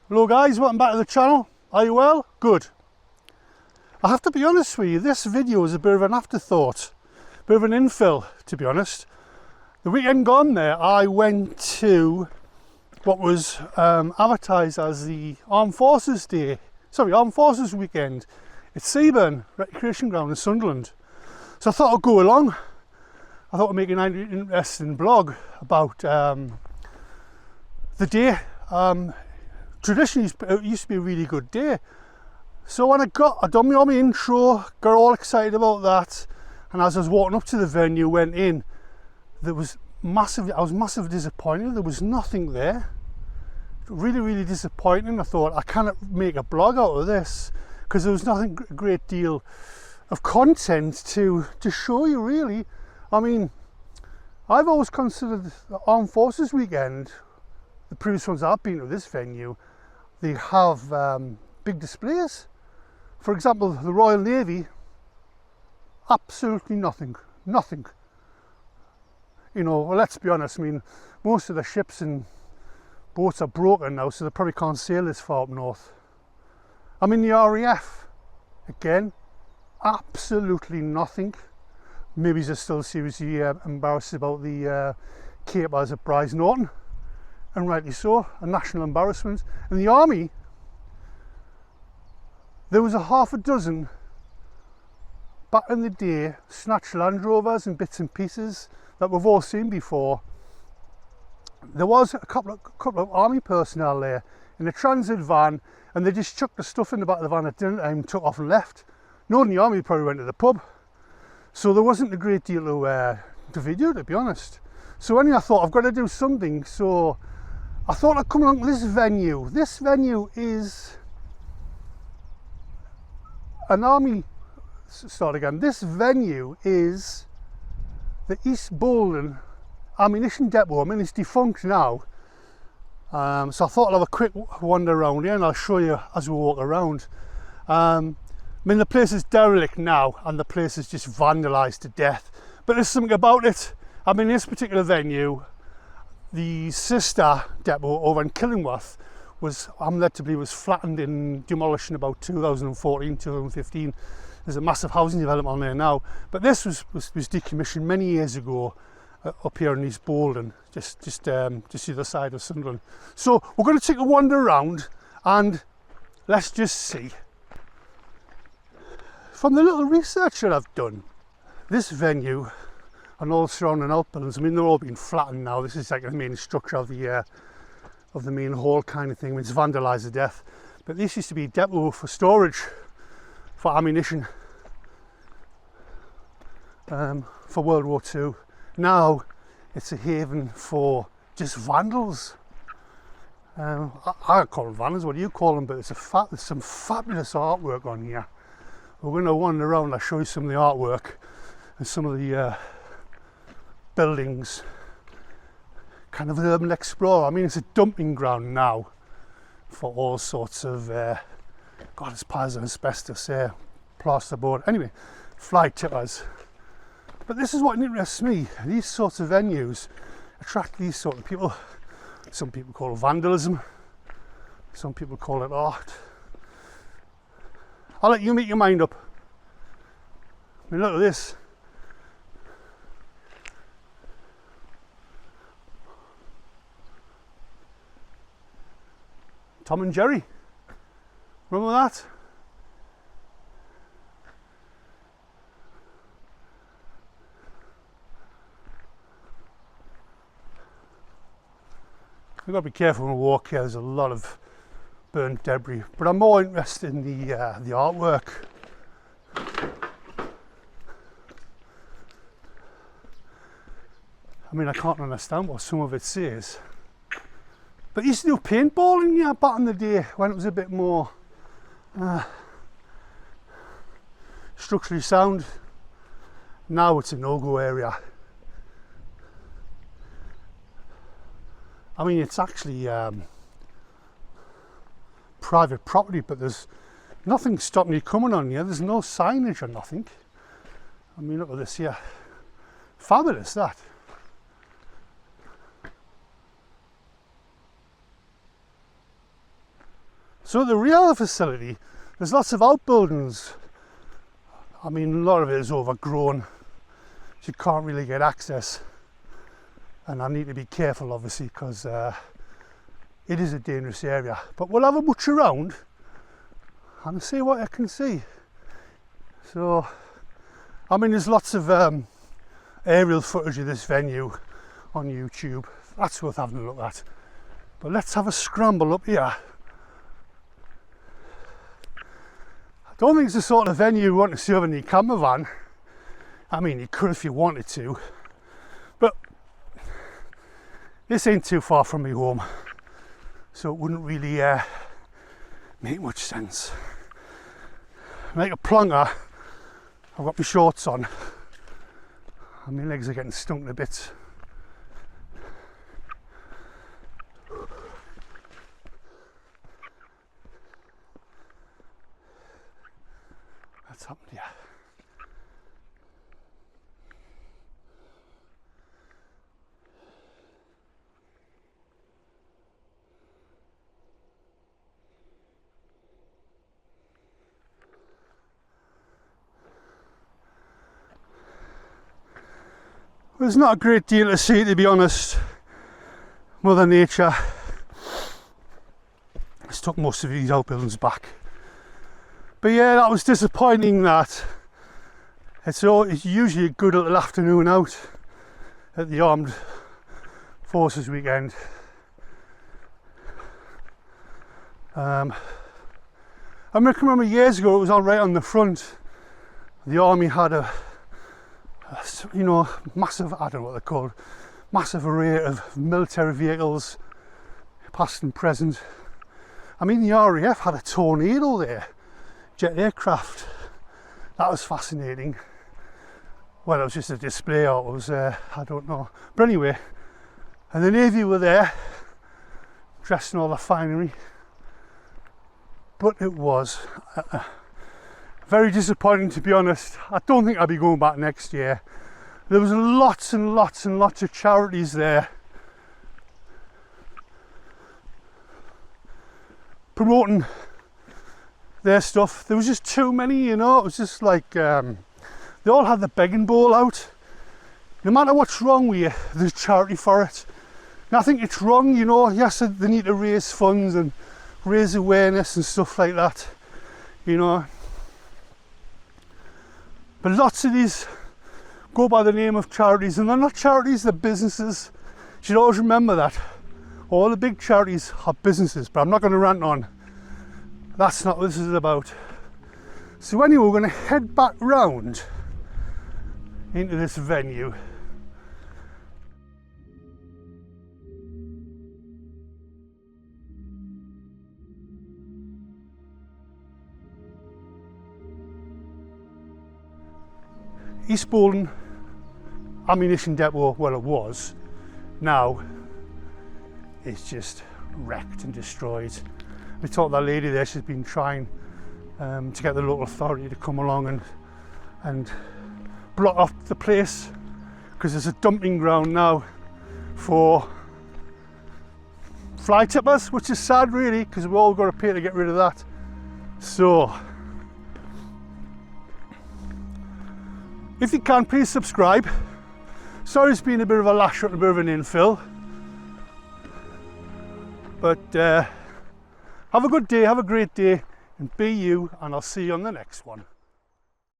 Hello guys, welcome back to the channel. Are you well? Good. I have to be honest with you, this video is a bit of an afterthought, a bit of an infill to be honest. The weekend gone there, I went to what was advertised as the Armed Forces weekend at Seaburn Recreation Ground in Sunderland. So I thought I'd go along. I thought I'd make an interesting blog about the day. Traditionally it used to be a really good day. So when I done my intro, got all excited about that, and as I was walking up to the venue, went in, I was massively disappointed. There was nothing there. Really disappointing. I thought I cannot make a blog out of this because there was nothing, a great deal of content to show you really. I mean, I've always considered the Armed Forces weekend, the previous ones I've been to this venue, they have big displays. For example, the Royal Navy, absolutely nothing. You know, well, let's be honest, I mean, most of the ships and boats are broken now, so they probably can't sail this far up north. I mean, the RAF, again, absolutely nothing. Maybe they're still seriously embarrassed about the capers at Brize Norton, and rightly so, a national embarrassment. And the Army, there was a half a dozen back in the day snatched Land Rovers and bits and pieces that we've all seen before. There was a couple of Army personnel there in a transit van, and they just chucked the stuff in the back of the van at dinner time and took off and left. No one in the Army probably went to the pub, so there wasn't a great deal to video, to be honest. So anyway, I thought I've got to do something, so I thought I'd come along to this venue. This venue is an Army, this venue is the East Bolden Ammunition Depot. I mean, it's defunct now. So I thought I'd have a quick wander around here and I'll show you as we walk around. I mean, the place is derelict now and the place is just vandalised to death. But there's something about it. I mean, this particular venue, the sister depot over in Killingworth, I'm led to believe, was flattened and demolished in about 2014, 2015. There's a massive housing development on there now. But this was decommissioned many years ago up here in East Bolden, just the other side of Sunderland. So we're going to take a wander around and let's just see. From the little research that I've done, this venue and all the surrounding outbuildings, I mean, they're all being flattened now. This is like the main structure of the main hall kind of thing. I mean, it's vandalised to death. But this used to be a depot for storage for ammunition for World War II. Now it's a haven for just vandals. I call them vandals, what do you call them? But there's some fabulous artwork on here. We're going to wander around, I'll show you some of the artwork and some of the buildings. Kind of an urban explorer. I mean, it's a dumping ground now for all sorts of, God, it's piles of asbestos here, plasterboard. Anyway, fly tippers. But this is what interests me. These sorts of venues attract these sort of people. Some people call it vandalism. Some people call it art. I'll let you make your mind up. I mean, look at this. Tom and Jerry. Remember that? We've got to be careful when we walk here. There's a lot of burnt debris, but I'm more interested in the artwork. I mean, I can't understand what some of it says. But they used to do paintballing here back in the day when it was a bit more structurally sound. Now it's a no-go area. I mean, it's actually private property, but there's nothing stopping you coming on here. There's no signage or nothing. I mean, look at this here. Fabulous, that. So at the rear of the facility, there's lots of outbuildings. I mean, a lot of it is overgrown, so you can't really get access. And I need to be careful, obviously, because it is a dangerous area. But we'll have a much around and see what I can see. So, I mean, there's lots of aerial footage of this venue on YouTube. That's worth having a look at. But let's have a scramble up here. I don't think it's the sort of venue you want to serve in your camper van. I mean, you could if you wanted to, but this ain't too far from my home, so it wouldn't really make much sense. Like a plonker, I've got my shorts on and my legs are getting stunk to bits. What's happened here? There's not a great deal to see, to be honest. Mother Nature has took most of these outbuildings back. But yeah, that was disappointing. That it's usually a good little afternoon out at the Armed Forces weekend. I remember years ago it was on right on the front. The army had a massive, I don't know what they're called, massive array of military vehicles, past and present. I mean, the RAF had a Tornado there, jet aircraft. That was fascinating. Well, it was just a display, or it was, I don't know. But anyway, and the Navy were there, dressed in all the finery. But it was very disappointing, to be honest. I don't think I'll be going back next year. There was lots and lots and lots of charities there promoting their stuff. There was just too many, it was just like they all had the begging bowl out. No matter what's wrong with you, there's charity for it. And I think it's wrong, yes, they need to raise funds and raise awareness and stuff like that, But lots of these go by the name of charities, and they're not charities, they're businesses. You should always remember that. All the big charities are businesses, but I'm not going to rant on. That's not what this is about. So anyway, we're going to head back round into this venue. East Bolton ammunition depot, well, it was, now it's just wrecked and destroyed. We talked to that lady there, she's been trying to get the local authority to come along and block off the place, because there's a dumping ground now for fly tippers, which is sad really, because we've all got to pay to get rid of that. So if you can, please subscribe. Sorry it's been a bit of a lash up, a bit of an infill. But have a good day, have a great day, and be you, and I'll see you on the next one.